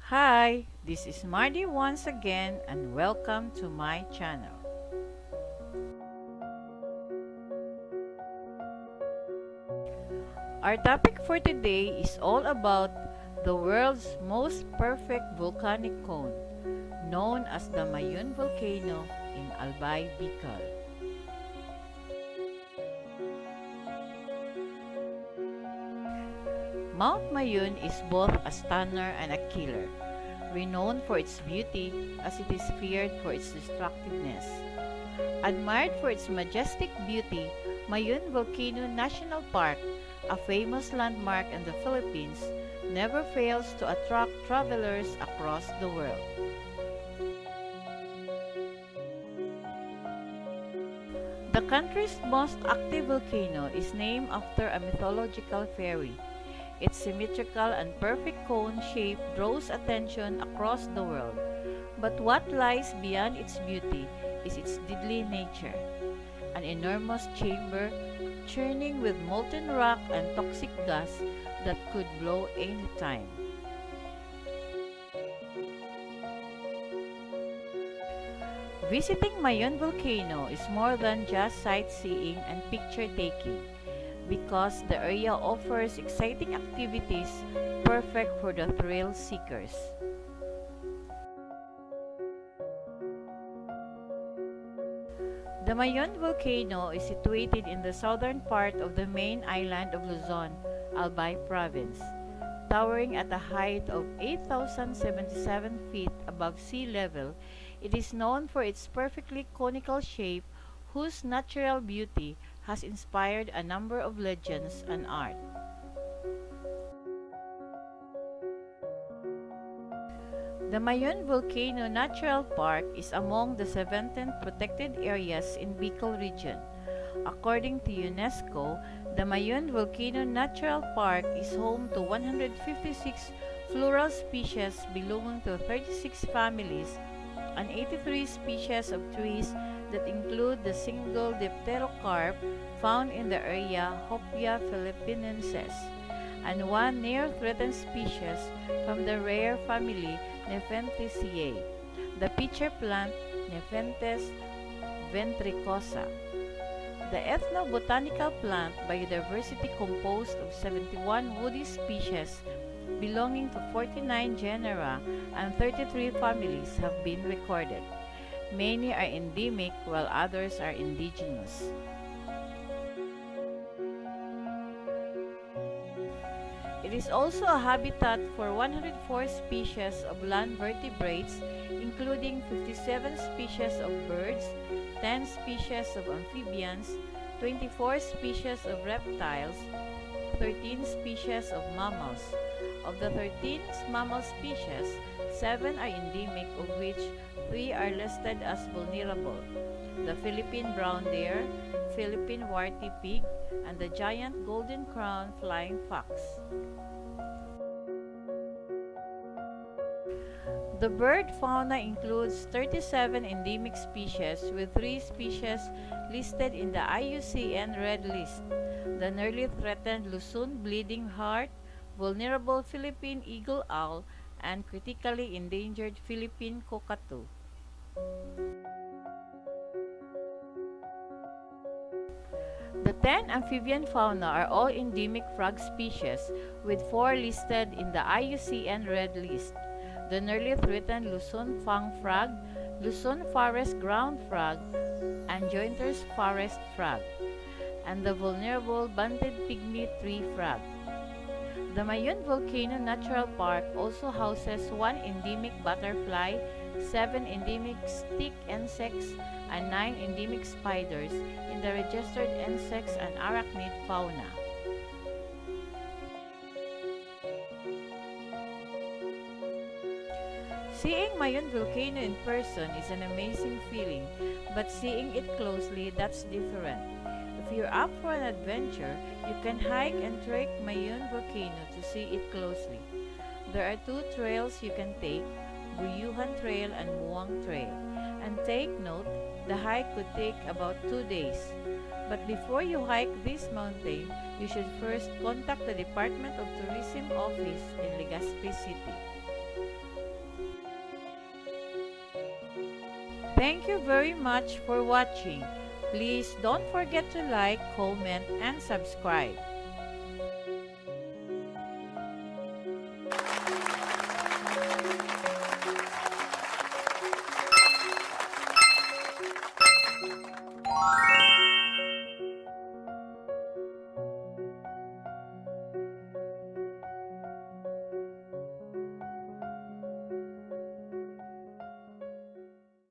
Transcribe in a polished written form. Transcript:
Hi, this is Marty once again and welcome to my channel. Our topic for today is all about the world's most perfect volcanic cone, known as the Mayon Volcano in Albay, Bicol. Mount Mayon is both a stunner and a killer, renowned for its beauty as it is feared for its destructiveness. Admired for its majestic beauty, Mayon Volcano Natural Park, a famous landmark in the Philippines, never fails to attract travelers across the world. The country's most active volcano is named after a mythological fairy. Its symmetrical and perfect cone shape draws attention across the world. But what lies beyond its beauty is its deadly nature. An enormous chamber churning with molten rock and toxic gas that could blow any time. Visiting Mayon Volcano is more than just sightseeing and picture-taking, because the area offers exciting activities perfect for the thrill seekers. The Mayon Volcano is situated in the southern part of the main island of Luzon, Albay Province. Towering at a height of 8,077 feet above sea level, it is known for its perfectly conical shape, whose natural beauty has inspired a number of legends and art. The Mayon Volcano Natural Park is among the 17 protected areas in Bicol region. According to UNESCO, the Mayon Volcano Natural Park is home to 156 floral species belonging to 36 families and 83 species of trees that include the single dipterocarp found in the area Hopia philippinensis, and one near-threatened species from the rare family Nepenthes, the pitcher plant Nepenthes ventricosa. The ethnobotanical plant biodiversity composed of 71 woody species belonging to 49 genera and 33 families have been recorded. Many are endemic while others are indigenous. It is also a habitat for 104 species of land vertebrates, including 57 species of birds, 10 species of amphibians, 24 species of reptiles, 13 species of mammals. Of the 13 mammal species, 7 are endemic, of which 3 are listed as vulnerable: the Philippine brown deer, Philippine warty pig, and the giant golden crown flying fox. The bird fauna includes 37 endemic species, with 3 species listed in the IUCN Red List: the nearly threatened Luzon bleeding heart, vulnerable Philippine eagle owl, and critically endangered Philippine cockatoo. The 10 amphibian fauna are all endemic frog species, with 4 listed in the IUCN Red List: the nearly threatened Luzon fang frog, Luzon forest ground frog, and Jointer's forest frog, and the vulnerable banded pygmy tree frog. The Mayon Volcano Natural Park also houses 1 endemic butterfly, 7 endemic stick insects, and 9 endemic spiders in the registered insects and arachnid fauna. Seeing Mayon Volcano in person is an amazing feeling, but seeing it closely, that's different. If you're up for an adventure, you can hike and trek Mayon Volcano to see it closely. There are two trails you can take, Buyuhan Trail and Muang Trail. And take note, the hike could take about 2 days. But before you hike this mountain, you should first contact the Department of Tourism office in Legazpi City. Thank you very much for watching. Please don't forget to like, comment, and subscribe.